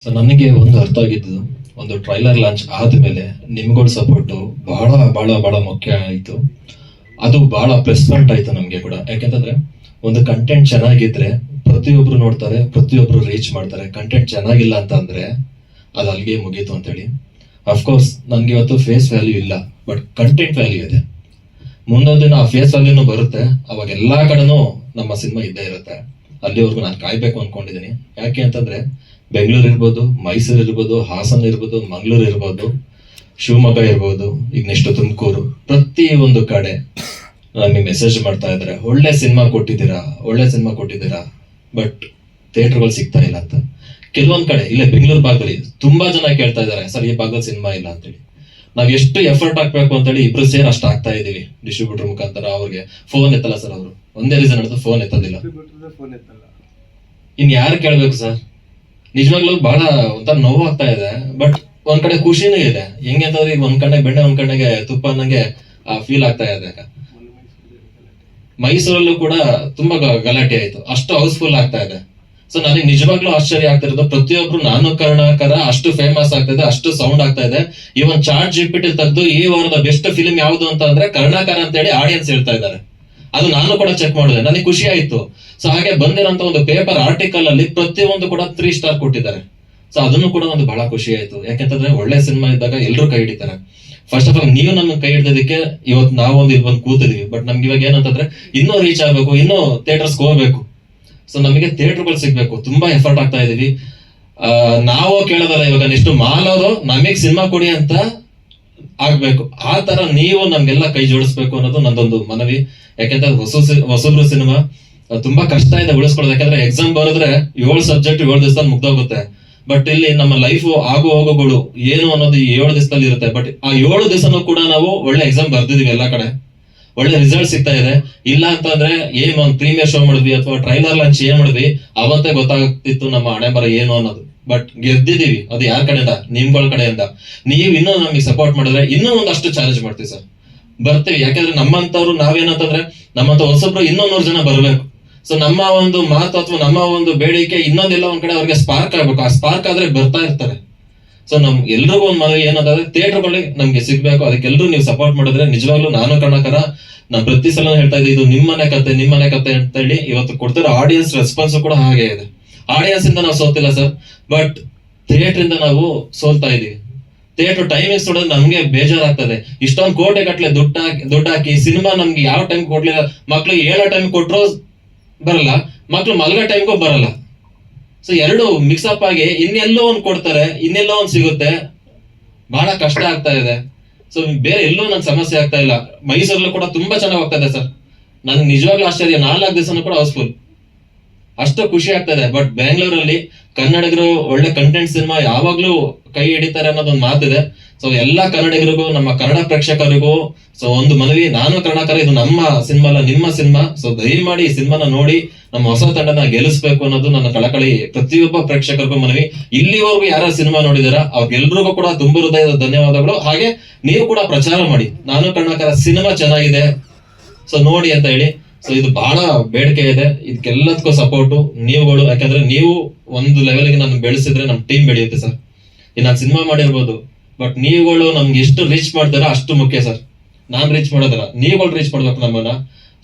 So ನನಗೆ ಒಂದು ಅರ್ಥ ಆಗಿದ್ದು, ಒಂದು ಟ್ರೈಲರ್ ಲಾಂಚ್ ಆದ್ಮೇಲೆ ನಿಮ್ಗಳ ಸಪೋರ್ಟ್ ಬಹಳ ಬಹಳ ಬಹಳ ಮುಖ್ಯ ಆಯ್ತು. ಅದು ಬಹಳ ಪ್ಲಸ್ ಪಾಯಿಂಟ್ ಆಯ್ತು ನಮ್ಗೆ ಕೂಡ. ಯಾಕೆಂತಂದ್ರೆ ಒಂದು ಕಂಟೆಂಟ್ ಚೆನ್ನಾಗಿದ್ರೆ ಪ್ರತಿಯೊಬ್ರು ನೋಡ್ತಾರೆ, ಪ್ರತಿಯೊಬ್ರು ರೀಚ್ ಮಾಡ್ತಾರೆ. ಕಂಟೆಂಟ್ ಚೆನ್ನಾಗಿಲ್ಲ ಅಂತ ಅಂದ್ರೆ ಅದು ಅಲ್ಲಿಗೆ ಮುಗೀತು ಅಂತೇಳಿ. ಅಫ್ಕೋರ್ಸ್ ನನ್ಗೆ ಇವತ್ತು ಫೇಸ್ ವ್ಯಾಲ್ಯೂ ಇಲ್ಲ, ಬಟ್ ಕಂಟೆಂಟ್ ವ್ಯಾಲ್ಯೂ ಇದೆ. ಮುಂದೊಂದು ದಿನ ಆ ಫೇಸ್ ವ್ಯಾಲ್ಯೂನು ಬರುತ್ತೆ, ಅವಾಗ ಎಲ್ಲಾ ಕಡೆನೂ ನಮ್ಮ ಸಿನಿಮಾ ಇದ್ದೇ ಇರುತ್ತೆ. ಅಲ್ಲಿವರೆಗೂ ನಾನು ಕಾಯ್ಬೇಕು ಅನ್ಕೊಂಡಿದ್ದೀನಿ. ಯಾಕೆ ಅಂತಂದ್ರೆ ಬೆಂಗಳೂರು ಇರ್ಬೋದು, ಮೈಸೂರು ಇರ್ಬೋದು, ಹಾಸನ ಇರ್ಬೋದು, ಮಂಗಳೂರು ಇರ್ಬೋದು, ಶಿವಮೊಗ್ಗ ಇರ್ಬೋದು, ಈಗ ನೆಕ್ಸ್ಟ್ ತುಮಕೂರು, ಪ್ರತಿ ಒಂದು ಕಡೆ ನಮಗೆ ಮೆಸೇಜ್ ಮಾಡ್ತಾ ಇದ್ದಾರೆ, ಒಳ್ಳೆ ಸಿನಿಮಾ ಕೊಟ್ಟಿದ್ದೀರಾ, ಬಟ್ ಥಿಯೇಟರ್ಗಳು ಸಿಗ್ತಾ ಇಲ್ಲ ಅಂತ. ಕೆಲವೊಂದ್ ಕಡೆ ಇಲ್ಲೇ ಬೆಂಗಳೂರು ಭಾಗದಲ್ಲಿ ತುಂಬಾ ಜನ ಕೇಳ್ತಾ ಇದ್ದಾರೆ, ಸರ್ ಈ ಭಾಗದಲ್ಲಿ ಸಿನಿಮಾ ಇಲ್ಲ ಅಂತೇಳಿ. ನಾವ್ ಎಷ್ಟು ಎಫರ್ಟ್ ಹಾಕ್ಬೇಕು ಅಂತೇಳಿ ಇಬ್ರು ಸೇರ್ ಅಷ್ಟು ಆಗ್ತಾ ಇದೀವಿ. ಡಿಸ್ಟ್ರಿಬ್ಯೂಟರ್ ಮುಖಾಂತರ ಅವ್ರಿಗೆ ಫೋನ್ ಎತ್ತಲ್ಲ ಸರ್, ಅವರು ಒಂದೇ ರೀಸನ್ ಹೇಳಿದ್ರು, ಫೋನ್ ಎತ್ತೋದಿಲ್ಲ. ಇನ್ ಯಾರು ಕೇಳ್ಬೇಕು ಸರ್? ನಿಜವಾಗ್ಲೂ ಬಹಳ ಒಂಥರ ನೋವು ಆಗ್ತಾ ಇದೆ, ಬಟ್ ಒಂದ್ ಕಡೆ ಖುಷಿನೂ ಇದೆ. ಹೆಂಗೆ ಅಂತಂದ್ರೆ ಈಗ ಒಂದ್ ಕಡೆ ಬೆಣ್ಣೆ, ಒಂದ್ ಕಡೆಗೆ ತುಪ್ಪ ಅನ್ನಂಗೆ ಫೀಲ್ ಆಗ್ತಾ ಇದೆ. ಮೈಸೂರಲ್ಲೂ ಕೂಡ ತುಂಬಾ ಗಲಾಟೆ ಆಯ್ತು, ಅಷ್ಟು ಹೌಸ್ಫುಲ್ ಆಗ್ತಾ ಇದೆ. ಸೊ ನನಗೆ ನಿಜವಾಗ್ಲೂ ಆಶ್ಚರ್ಯ ಆಗ್ತಿರೋದು, ಪ್ರತಿಯೊಬ್ರು ನಾನು ಕರ್ನಾಟಕ ಅಷ್ಟು ಫೇಮಸ್ ಆಗ್ತಾ ಇದೆ, ಅಷ್ಟು ಸೌಂಡ್ ಆಗ್ತಾ ಇದೆ. ಇವನ್ ಚಾರ್ಟ್ ಜಿಪಿಟಿ ತೆಗೆದು ಈ ವಾರದ ಬೆಸ್ಟ್ ಫಿಲ್ಮ್ ಯಾವ್ದು ಅಂತ ಅಂದ್ರೆ ಕರ್ನಾಟಕ ಅಂತ ಹೇಳಿ ಆಡಿಯನ್ಸ್ ಹೇಳ್ತಾ ಇದ್ದಾರೆ. ಅದು ನಾನು ಕೂಡ ಚೆಕ್ ಮಾಡಿದೆ, ನನಗೆ ಖುಷಿ ಆಯ್ತು. ಸೊ ಹಾಗೆ ಬಂದಿರೋಂತ ಒಂದು ಪೇಪರ್ ಆರ್ಟಿಕಲ್ ಅಲ್ಲಿ ಪ್ರತಿಯೊಂದು ಕೂಡ 3 ಸ್ಟಾರ್ ಕೊಟ್ಟಿದ್ದಾರೆ. ಸೊ ಅದನ್ನು ಕೂಡ ಒಂದು ಬಹಳ ಖುಷಿ ಆಯ್ತು. ಯಾಕೆಂತಂದ್ರೆ ಒಳ್ಳೆ ಸಿನಿಮಾ ಇದ್ದಾಗ ಎಲ್ಲರೂ ಕೈ ಹಿಡಿತಾರೆ. ಫಸ್ಟ್ ಆಫ್ ಆಲ್ ನೀವು ನಮ್ಗೆ ಕೈ ಹಿಡಿದಕ್ಕೆ ಇವತ್ತು ನಾವೊಂದು ಇಲ್ಲಿ ಬಂದು ಕೂತಿದೀವಿ. ಬಟ್ ನಮ್ಗೆ ಇವಾಗ ಏನಂತಂದ್ರೆ ಇನ್ನೂ ರೀಚ್ ಆಗ್ಬೇಕು, ಇನ್ನೂ ಥಿಯೇಟರ್ಸ್ ಹೋಗ್ಬೇಕು. ಸೊ ನಮಗೆ ಥಿಯೇಟರ್ಗಳು ಸಿಗ್ಬೇಕು, ತುಂಬಾ ಎಫರ್ಟ್ ಆಗ್ತಾ ಇದೀವಿ. ನಾವು ಕೇಳೋದಲ್ಲ, ಇವಾಗ ನೆಕ್ಸ್ಟ್ ಮಾಲ್ ಅವರು ನಮಗ್ ಸಿನಿಮಾ ಕೊಡಿ ಅಂತ ಆಗ್ಬೇಕು. ಆ ತರ ನೀವು ನಮ್ಗೆಲ್ಲ ಕೈ ಜೋಡಿಸ್ಬೇಕು ಅನ್ನೋದು ನಂದೊಂದು ಮನವಿ. ಯಾಕೆಂದ್ರೆ ಹೊಸಬ್ರು ಸಿನಿಮಾ ತುಂಬಾ ಕಷ್ಟ ಇದೆ ಉಳಿಸ್ಕೊಳ್ಳೋದು. ಯಾಕಂದ್ರೆ ಎಕ್ಸಾಮ್ ಬರೆದ್ರೆ 7 ಸಬ್ಜೆಕ್ಟ್ 7 ದಿವಸದಲ್ಲಿ ಮುಗ್ದೋಗುತ್ತೆ. ಬಟ್ ಇಲ್ಲಿ ನಮ್ಮ ಲೈಫ್ ಆಗು ಹೋಗೋಗಳು ಏನು ಅನ್ನೋದು 7 ದಿವಸದಲ್ಲಿ ಇರುತ್ತೆ. ಬಟ್ ಆ 7 ದಿವಸನೂ ಕೂಡ ನಾವು ಒಳ್ಳೆ ಎಕ್ಸಾಮ್ ಬರ್ದಿದೀವಿ, ಎಲ್ಲಾ ಕಡೆ ಒಳ್ಳೆ ರಿಸಲ್ಟ್ ಸಿಗ್ತಾ ಇದೆ. ಇಲ್ಲ ಅಂತಂದ್ರೆ ಏನ್ ಒಂದ್ ಪ್ರೀಮಿಯರ್ ಶೋ ಮಾಡಿದ್ವಿ ಅಥವಾ ಟ್ರೈಲರ್ ಲಾಂಚ್ ಏನ್ ಮಾಡಿದ್ವಿ, ಅವತ್ತೇ ಗೊತ್ತಾಗ್ತಿತ್ತು ನಮ್ಮ ಹಣೆ ಬರ ಏನು ಅನ್ನೋದು. ಬಟ್ ಗೆದ್ದಿದೀವಿ, ಅದು ಯಾರ ಕಡೆಯಿಂದ? ನಿಮ್ಗಳ ಕಡೆಯಿಂದ. ನೀವು ಇನ್ನೂ ನಮಗೆ ಸಪೋರ್ಟ್ ಮಾಡಿದ್ರೆ ಇನ್ನೂ ಒಂದಷ್ಟು ಚಾಲೆಂಜ್ ಮಾಡ್ತೀವಿ ಸರ್, ಬರ್ತೀವಿ. ಯಾಕಂದ್ರೆ ನಮ್ಮಂತವ್ರು ನಾವೇನಂತಂದ್ರೆ ನಮ್ಮಂತ ಹೊಸಬ್ರು ಇನ್ನೂ 100 ಜನ ಬರ್ಬೇಕು. ಸೊ ನಮ್ಮ ಒಂದು ಮಾತು ಅಥವಾ ನಮ್ಮ ಒಂದು ಬೇಡಿಕೆ ಇನ್ನೊಂದೆಲ್ಲ ಒಂದ್ ಕಡೆ ಅವ್ರಿಗೆ ಸ್ಪಾರ್ಕ್ ಆಗ್ಬೇಕು. ಆ ಸ್ಪಾರ್ಕ್ ಆದ್ರೆ ಬರ್ತಾ ಇರ್ತಾರೆ. ಸೊ ನಮ್ ಎಲ್ರಿಗೂ ಒಂದ್ ಮನವಿ ಏನಂತಂದ್ರೆ ಥಿಯೇಟರ್ಗಳಿಗೆ ನಮ್ಗೆ ಸಿಗ್ಬೇಕು. ಅದಕ್ಕೆಲ್ಲರೂ ನೀವು ಸಪೋರ್ಟ್ ಮಾಡಿದ್ರೆ ನಿಜವಾಗ್ಲೂ ನಾನು ಕರ್ನಾಟಕ ನಾನ್ ಪ್ರತಿ ಸಲ ಹೇಳ್ತಾ ಇದ್ದೆ, ಇದು ನಿಮ್ಮನೆ ಕತೆ ಅಂತ ಹೇಳಿ. ಇವತ್ತು ಕೊಡ್ತಿರೋ ಆಡಿಯನ್ಸ್ ರೆಸ್ಪಾನ್ಸ್ ಕೂಡ ಹಾಗೆ ಇದೆ. ಆಡಿಯನ್ಸ್ ಇಂದ ನಾವು ಸೋತಿಲ್ಲ ಸರ್, ಬಟ್ ಥಿಯೇಟರ್ ಇಂದ ನಾವು ಸೋಲ್ತಾ ಇದೀವಿ. ಥಿಯೇಟರ್ ಟೈಮಿಂಗ್ಸ್ ನೋಡಿದ್ರೆ ನಮ್ಗೆ ಬೇಜಾರಾಗ್ತದೆ. ಇಷ್ಟೊಂದು ಕೋಟೆ ಗಟ್ಲೆ ದುಡ್ಡು ಹಾಕಿ ಸಿನಿಮಾ ನಮ್ಗೆ ಯಾವ ಟೈಮ್ ಕೊಡ್ಲಿಲ್ಲ. ಮಕ್ಳು ಹೇಳೋ ಟೈಮ್ ಕೊಟ್ರು ಬರಲ್ಲ, ಮಕ್ಳು ಮಲ್ಗೋ ಟೈಮ್ಗೂ ಬರಲ್ಲ. ಸೊ ಎರಡು ಮಿಕ್ಸಪ್ ಆಗಿ ಇನ್ನೆಲ್ಲೋ ಒಂದ್ ಕೊಡ್ತಾರೆ, ಇನ್ನೆಲ್ಲೋ ಒಂದ್ ಸಿಗುತ್ತೆ. ಬಹಳ ಕಷ್ಟ ಆಗ್ತಾ ಇದೆ. ಸೊ ಬೇರೆ ಎಲ್ಲೂ ನನ್ ಸಮಸ್ಯೆ ಆಗ್ತಾ ಇಲ್ಲ. ಮೈಸೂರಲ್ಲೂ ಕೂಡ ತುಂಬಾ ಚೆನ್ನಾಗಿ ಹೋಗ್ತಾ ಇದೆ ಸರ್. ನನ್ಗೆ ನಿಜವಾಗ್ಲೂ ಆಶ್ಚರ್ಯ, 4 ದಿವಸನೂ ಕೂಡ ಹೌಸ್ಫುಲ್, ಅಷ್ಟು ಖುಷಿ ಆಗ್ತಾ ಇದೆ. ಬಟ್ ಬೆಂಗಳೂರಲ್ಲಿ ಕನ್ನಡಿಗರು ಒಳ್ಳೆ ಕಂಟೆಂಟ್ ಸಿನಿಮಾ ಯಾವಾಗ್ಲೂ ಕೈ ಹಿಡಿತಾರೆ ಅನ್ನೋದೊಂದು ಮಾತಿದೆ. ಸೊ ಎಲ್ಲಾ ಕನ್ನಡಿಗರಿಗೂ, ನಮ್ಮ ಕನ್ನಡ ಪ್ರೇಕ್ಷಕರಿಗೂ ಸೊ ಒಂದು ಮನವಿ, ನಾನು ಕರ್ನಾಟಕ, ಇದು ನಮ್ಮ ಸಿನಿಮಾ ಅಲ್ಲ, ನಿಮ್ಮ ಸಿನಿಮಾ. ಸೊ ದಯಮಾಡಿ ಈ ಸಿನಿಮಾನ ನೋಡಿ ನಮ್ಮ ಹೊಸ ತಂಡನ ಗೆಲ್ಲಿಸ್ಬೇಕು ಅನ್ನೋದು ನನ್ನ ಕಳಕಳಿ ಪ್ರತಿಯೊಬ್ಬ ಪ್ರೇಕ್ಷಕರಿಗೂ ಮನವಿ. ಇಲ್ಲಿವರೆಗೂ ಯಾರ ಸಿನಿಮಾ ನೋಡಿದಾರ ಅವ್ರಿಗೆಲ್ರಿಗೂ ಕೂಡ ತುಂಬ ಹೃದಯದ ಧನ್ಯವಾದಗಳು. ಹಾಗೆ ನೀವು ಕೂಡ ಪ್ರಚಾರ ಮಾಡಿ, ನಾನು ಕರ್ನಾಟಕ ಸಿನಿಮಾ ಚೆನ್ನಾಗಿದೆ ಸೊ ನೋಡಿ ಅಂತ ಹೇಳಿ. ಸೊ ಇದು ಬಹಳ ಬೇಡಿಕೆ ಇದೆ, ಇದಕ್ಕೆಲ್ಲದಕ್ಕೂ ಸಪೋರ್ಟು ನೀವುಗಳು. ಯಾಕಂದ್ರೆ ನೀವು ಒಂದು ಲೆವೆಲ್ಗೆ ನಾನು ಬೆಳೆಸಿದ್ರೆ ನಮ್ಮ ಟೀಮ್ ಬೆಳೆಯುತ್ತೆ ಸರ್. ನಾನು ಸಿನಿಮಾ ಮಾಡಿರ್ಬೋದು, ಬಟ್ ನೀವುಗಳು ನಮ್ಗೆ ಎಷ್ಟು ರೀಚ್ ಮಾಡ್ತಾರ ಅಷ್ಟು ಮುಖ್ಯ ಸರ್. ನಾನ್ ರೀಚ್ ಮಾಡೋದಲ್ಲ, ನೀವುಗಳು ರೀಚ್ ಮಾಡ್ಬೇಕು ನಮ್ಮನ್ನ.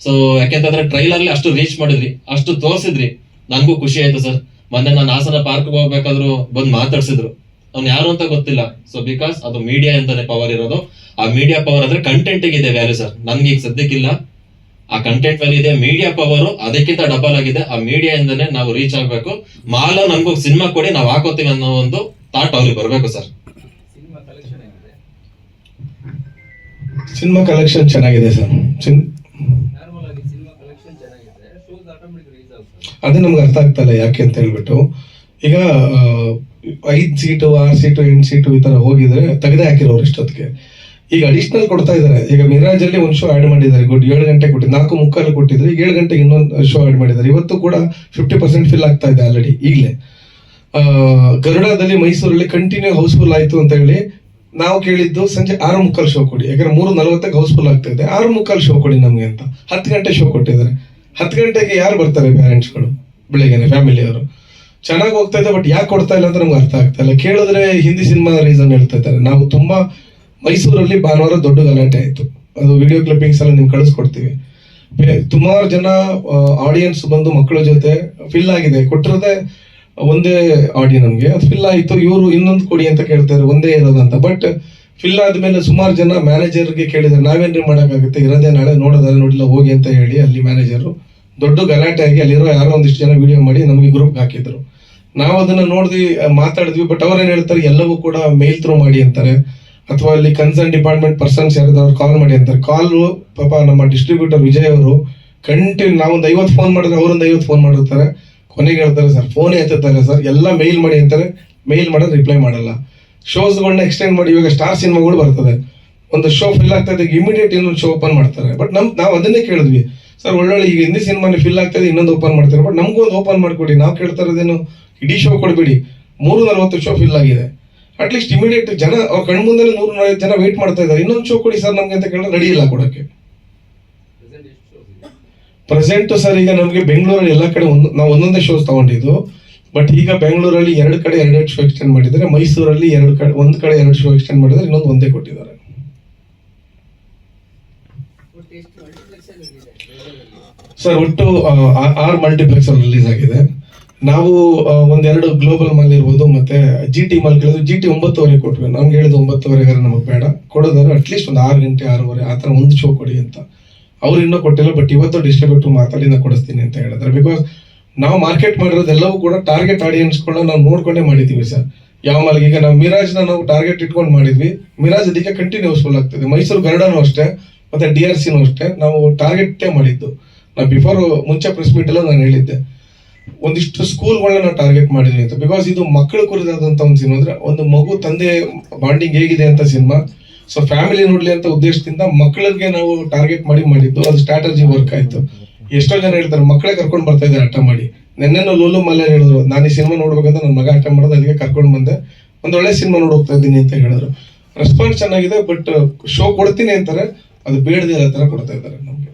ಸೊ ಯಾಕೆಂತಂದ್ರೆ ಟ್ರೈಲರ್ ಅಲ್ಲಿ ಅಷ್ಟು ರೀಚ್ ಮಾಡಿದ್ರಿ, ಅಷ್ಟು ತೋರಿಸಿದ್ರಿ, ನನ್ಗೂ ಖುಷಿ ಆಯ್ತು ಸರ್. ಮೊನ್ನೆ ನಾನು ಹಾಸನ ಪಾರ್ಕ್ ಹೋಗ್ಬೇಕಾದ್ರು ಬಂದು ಮಾತಾಡ್ಸಿದ್ರು, ಅವ್ನು ಯಾರು ಅಂತ ಗೊತ್ತಿಲ್ಲ. ಸೊ ಬಿಕಾಸ್ ಅದು ಮೀಡಿಯಾ ಅಂತಾನೆ ಪವರ್ ಇರೋದು. ಆ ಮೀಡಿಯಾ ಪವರ್ ಅಂದ್ರೆ ಕಂಟೆಂಟ್ ಇದೆ ವ್ಯಾಲ್ಯೂ ಸರ್. ನನ್ಗೆ ಈಗ ಸದ್ಯಕ್ಕಿಲ್ಲ, ಆ ಕಂಟೆಂಟ್ ವ್ಯಾಲ್ಯೂ ಇದೆ. ಮೀಡಿಯಾ ಪವರ್ ಅದಕ್ಕಿಂತ ಡಬಲ್ ಆಗಿದೆ. ಆ ಮೀಡಿಯಾ ಇಂದಾನೆ ನಾವು ರೀಚ್ ಆಗ್ಬೇಕು. ಮಾಲ ನಮ್ಗೂ ಸಿನಿಮಾ ಕೊಡಿ, ನಾವು ಹಾಕೋತೀವಿ ಅನ್ನೋ ಒಂದು ಥಾಟ್ ಅವ್ರಿಗೆ ಬರ್ಬೇಕು ಸರ್. ಸಿನಿಮಾ ಕಲೆಕ್ಷನ್ ಚೆನ್ನಾಗಿದೆ ಸರ್. ಅದೇ ನಮ್ಗೆ ಅರ್ಥ ಆಗ್ತಲ್ಲ ಯಾಕೆ ಅಂತ ಹೇಳ್ಬಿಟ್ಟು. ಈಗ 5 ಸೀಟು 6 ಸೀಟು 8 ಸೀಟು ಈ ತರ ಹೋಗಿದ್ರೆ ತೆಗೆದೇ ಹಾಕಿರೋರು ಇಷ್ಟೊತ್ತಿಗೆ. ಈಗ ಅಡಿಷನಲ್ ಕೊಡ್ತಾ ಇದಾರೆ. ಈಗ ಮಿರಾಜ್ ಅಲ್ಲಿ ಒಂದು ಶೋ ಆಡ್ ಮಾಡಿದ್ದಾರೆ, ಗುಡ್ 7 ಗಂಟೆ ಕೊಟ್ಟಿದ್ದು, 4:45 ಕೊಟ್ಟಿದ್ರೆ ಈಗ 7 ಗಂಟೆಗೆ ಇನ್ನೊಂದು ಶೋ ಆಡ್ ಮಾಡಿದ್ದಾರೆ. ಇವತ್ತು ಕೂಡ 50% ಫಿಲ್ ಆಗ್ತಾ ಇದೆ ಆಲ್ರೆಡಿ ಈಗಲೇ. ಗರುಡದಲ್ಲಿ ಮೈಸೂರಲ್ಲಿ ಕಂಟಿನ್ಯೂ ಹೌಸ್ಫುಲ್ ಆಯ್ತು ಅಂತ ಹೇಳಿ ನಾವು ಕೇಳಿದ್ದು ಸಂಜೆ 6:45 ಶೋ ಕೊಡಿ. ಯಾಕಂದ್ರೆ 3:40 ಹೌಸ್ಫುಲ್ ಆಗ್ತಾ ಇದೆ, 6:45 ಶೋ ಕೊಡಿ ನಮ್ಗೆ ಅಂತ 10 ಗಂಟೆ ಶೋ ಕೊಟ್ಟಿದ್ದಾರೆ. 10 ಗಂಟೆಗೆ ಯಾರು ಬರ್ತಾರೆ? ಪೇರೆಂಟ್ಸ್ಗಳು ಬೆಳಿಗ್ಗೆನೆ, ಫ್ಯಾಮಿಲಿಯವರು. ಚೆನ್ನಾಗಿ ಹೋಗ್ತಾ ಇದೆ, ಬಟ್ ಯಾಕೆ ಕೊಡ್ತಾ ಇಲ್ಲ ಅಂತ ನಮ್ಗೆ ಅರ್ಥ ಆಗ್ತಾ ಇಲ್ಲ. ಕೇಳಿದ್ರೆ ಹಿಂದಿ ಸಿನಿಮಾ ರೀಸನ್ ಹೇಳ್ತಾ ಇದ್ದಾರೆ. ನಾವು ತುಂಬಾ ಮೈಸೂರಲ್ಲಿ ಭಾನುವಾರ ದೊಡ್ಡ ಗಲಾಟೆ ಆಯ್ತು, ಅದು ವಿಡಿಯೋ ಕ್ಲಿಪ್ಪಿಂಗ್ಸ್ ಎಲ್ಲ ನಿಮ್ಗೆ ಕಳಿಸ್ಕೊಡ್ತೀವಿ. ಸುಮಾರು ಜನ ಆಡಿಯನ್ಸ್ ಬಂದು ಮಕ್ಕಳ ಜೊತೆ ಫಿಲ್ ಆಗಿದೆ, ಕೊಟ್ಟಿರೋದೇ ಒಂದೇ ಆಡಿಯೋ ನಮ್ಗೆ, ಅದು ಫಿಲ್ ಆಯ್ತು. ಇವರು ಇನ್ನೊಂದು ಕೊಡಿ ಅಂತ ಕೇಳ್ತಾರೆ, ಒಂದೇ ಇರೋದಂತ. ಬಟ್ ಫಿಲ್ ಆದ್ಮೇಲೆ ಸುಮಾರು ಜನ ಮ್ಯಾನೇಜರ್ಗೆ ಕೇಳಿದ್ರೆ ನಾವೇನ್ರಿ ಮಾಡೋಕ್ಕಾಗುತ್ತೆ, ಇರೋದೇ ನಾಳೆ ನೋಡೋದಾದ್ರೆ ನೋಡಿಲ್ಲ ಹೋಗಿ ಅಂತ ಹೇಳಿ ಅಲ್ಲಿ ಮ್ಯಾನೇಜರು ದೊಡ್ಡ ಗಲಾಟೆ ಆಗಿ ಅಲ್ಲಿರೋ ಯಾರೋ ಒಂದಿಷ್ಟು ಜನ ವಿಡಿಯೋ ಮಾಡಿ ನಮಗೆ ಗ್ರೂಪ್ ಹಾಕಿದ್ರು. ನಾವು ಅದನ್ನ ನೋಡಿದ್ವಿ, ಮಾತಾಡಿದ್ವಿ. ಬಟ್ ಅವ್ರೇನ್ ಹೇಳ್ತಾರೆ, ಎಲ್ಲವೂ ಕೂಡ ಮೇಲ್ ಥ್ರೂ ಮಾಡಿ ಅಂತಾರೆ, ಅಥವಾ ಅಲ್ಲಿ ಕನ್ಸರ್ನ್ ಡಿಪಾರ್ಟ್ಮೆಂಟ್ ಪರ್ಸನ್ಸ್ ಯಾರಾದ್ರು ಕಾಲ್ ಮಾಡಿ ಅಂತಾರೆ. ಕಾಲು ಪಾಪ ನಮ್ಮ ಡಿಸ್ಟ್ರಿಬ್ಯೂಟರ್ ವಿಜಯ್ ಅವರು ಕಂಟಿನ್ಯೂ ನಾವೊಂದು 50 ಫೋನ್ ಮಾಡಿದ್ರೆ ಅವರೊಂದು 50 ಫೋನ್ ಮಾಡಿರ್ತಾರೆ. ಕೊನೆಗೆ ಹೇಳ್ತಾರೆ, ಸರ್ ಫೋನೇ ಎತ್ತುತ್ತಾರೆ ಸರ್, ಎಲ್ಲ ಮೇಲ್ ಮಾಡಿ ಅಂತಾರೆ. ಮೇಲ್ ಮಾಡೋದು ರಿಪ್ಲೈ ಮಾಡಲ್ಲ. ಶೋಸ್ಗಳನ್ನ ಎಕ್ಸ್ಟೆಂಡ್ ಮಾಡಿ, ಇವಾಗ ಸ್ಟಾರ್ ಸಿನಿಮಾಗಳು ಬರ್ತದೆ, ಒಂದು ಶೋ ಫಿಲ್ ಆಗ್ತಾ ಇದೆ, ಇಮಿಡಿಯೇಟ್ ಇನ್ನೊಂದು ಶೋ ಓಪನ್ ಮಾಡ್ತಾರೆ. ಬಟ್ ನಾವು ಅದನ್ನೇ ಕೇಳಿದ್ವಿ, ಸರ್ ಒಳ್ಳೊಳ್ಳೆ ಈಗ ಹಿಂದಿ ಸಿನಿಮಾನೇ ಫಿಲ್ ಆಗ್ತಾ ಇದೆ, ಇನ್ನೊಂದು ಓಪನ್ ಮಾಡ್ತಾರೆ. ಬಟ್ ನಮಗೂ ಒಂದು ಓಪನ್ ಮಾಡ್ಕೊಡಿ. ನಾವು ಕೇಳ್ತಾ ಇರೋದೇನು, ಇಡೀ ಶೋ ಕೊಡ್ಬೇಡಿ. 340 ಶೋ ಫಿಲ್ ಆಗಿದೆ, ಅಟ್ಲೀಸ್ಟ್ ಇಮಿಡಿಯೇಟ್ ಜನ ಅವ್ರ ಕಣ್ಮುಂದೆ 140 ಜನ ವೇಟ್ ಮಾಡ್ತಾ ಇದ್ದಾರೆ, ಇನ್ನೊಂದು ಶೋ ಕೊಡಿ ಸರ್ ನಮ್ಗೆ ಅಂತ ಕೇಳಿದ್ರೆ ರೆಡಿ ಇಲ್ಲ ಕೊಡಕ್ಕೆ. ಪ್ರೆಸೆಂಟ್ ಸರ್ ಈಗ ನಮಗೆ ಬೆಂಗಳೂರಲ್ಲಿ ಎಲ್ಲ ಕಡೆ ನಾವು ಒಂದೊಂದೇ ಶೋಸ್ ತಗೊಂಡಿದ್ದು. ಬಟ್ ಈಗ ಬೆಂಗಳೂರಲ್ಲಿ 2 ಕಡೆ 2 ಶೋ ಎಕ್ಸ್ಟೆಂಡ್ ಮಾಡಿದ್ದಾರೆ, ಮೈಸೂರಲ್ಲಿ 2 ಕಡೆ 1 ಕಡೆ 2 ಶೋ ಎಕ್ಸ್ಟೆಂಡ್ ಮಾಡಿದ್ದಾರೆ, ಇನ್ನೊಂದು ಒಂದೇ ಕೊಟ್ಟಿದ್ದಾರೆ. ಸರ್ ಒಟ್ಟು 6 ಮಲ್ಟಿಪ್ಲೆಕ್ಸ್ ಅಲ್ಲಿ ರಿಲೀಸ್ ಆಗಿದೆ. ನಾವು 1-2 ಗ್ಲೋಬಲ್ ಮಾಲ್ ಇರ್ಬೋದು, ಮತ್ತೆ GT ಮಾಲ್ ಕೇಳಿದ್ರು, GT 9:30 ಕೊಟ್ವಿ. ನಮ್ಗೆ ಹೇಳಿದ್ರು 9:30 ನಮಗೆ ಬೇಡ, ಕೊಡೋದಾದ್ರೆ ಅಟ್ಲೀಸ್ಟ್ ಒಂದು 6 ಗಂಟೆ 6:30 ಆ ಥರ ಒಂದು ಶೋ ಕೊಡಿ ಅಂತ. ಅವ್ರು ಇನ್ನೂ ಕೊಟ್ಟಿಲ್ಲ. ಬಟ್ ಇವತ್ತು ಡಿಸ್ಟ್ರಿಬ್ಯೂಟರ್ ಮಾತಾಡಿ ನಾ ಕೊಡಿಸ್ತೀನಿ ಅಂತ ಹೇಳಿದ್ರೆ, ಬಿಕಾಸ್ ನಾವು ಮಾರ್ಕೆಟ್ ಮಾಡಿರೋದೆಲ್ಲವೂ ಕೂಡ ಟಾರ್ಗೆಟ್ ಆಡಿಯನ್ಸ್ಗಳನ್ನ ನಾವು ನೋಡ್ಕೊಂಡೇ ಮಾಡಿದ್ದೀವಿ ಸರ್. ಯಾವ ಮಾಲ್ಗೆ ಈಗ ನಾವು ಮಿರಾಜ್ನ ನಾವು ಟಾರ್ಗೆಟ್ ಇಟ್ಕೊಂಡು ಮಾಡಿದ್ವಿ, ಮಿರಾಜ್ ಅದಕ್ಕೆ ಕಂಟಿನ್ಯೂಸ್ಫುಲ್ ಆಗ್ತದೆ. ಮೈಸೂರು ಗರುಡನೂ ಅಷ್ಟೇ, ಮತ್ತೆ DRCನೂ ಅಷ್ಟೇ, ನಾವು ಟಾರ್ಗೆಟೇ ಮಾಡಿದ್ದು. ನಾವು ಬಿಫೋರ್ ಮುಂಚೆ ಪ್ರೆಸ್ ಮೀಟ್ ಎಲ್ಲ ನಾನು ಹೇಳಿದ್ದೆ, ಒಂದಿಷ್ಟು ಸ್ಕೂಲ್ಗಳನ್ನ ನಾವು ಟಾರ್ಗೆಟ್ ಮಾಡಿದ್ವಿ ಅಂತ. ಬಿಕಾಸ್ ಇದು ಮಕ್ಕಳ ಕುರಿತಾದಂಥ ಒಂದು ಸಿನಿಮಾ, ಅಂದ್ರೆ ಒಂದು ಮಗು ತಂದೆ ಬಾಂಡಿಂಗ್ ಹೇಗಿದೆ ಅಂತ ಸಿನಿಮಾ. ಸೊ ಫ್ಯಾಮಿಲಿ ನೋಡ್ಲಿ ಅಂತ ಉದ್ದೇಶದಿಂದ ಮಕ್ಕಳಿಗೆ ನಾವು ಟಾರ್ಗೆಟ್ ಮಾಡಿದ್ದು, ಅದು ಸ್ಟ್ರಾಟಜಿ ವರ್ಕ್ ಆಯ್ತು. ಎಷ್ಟೋ ಜನ ಹೇಳ್ತಾರೆ ಮಕ್ಕಳೇ ಕರ್ಕೊಂಡು ಬರ್ತಾ ಇದ್ದಾರೆ ಹಠ ಮಾಡಿ. ನೆನ್ನೆನೂ ಲೋಲು ಮಲ್ಯ ಹೇಳಿದ್ರು, ನಾನು ಈ ಸಿನಿಮಾ ನೋಡ್ಬೇಕಂತ ನನ್ನ ಮಗ ಹಠ ಮಾಡೋದು, ಅದಕ್ಕೆ ಕರ್ಕೊಂಡು ಬಂದೆ, ಒಂದು ಒಳ್ಳೆ ಸಿನಿಮಾ ನೋಡೋಗ್ತಾ ಇದ್ದೀನಿ ಅಂತ ಹೇಳಿದ್ರು. ರೆಸ್ಪಾನ್ಸ್ ಚೆನ್ನಾಗಿದೆ, ಬಟ್ ಶೋ ಕೊಡ್ತೀನಿ ಅಂತಾರೆ, ಅದು ಬೇಡದಿರೋ ಥರ ಕೊಡ್ತಾ ಇದ್ದಾರೆ ನಮಗೆ.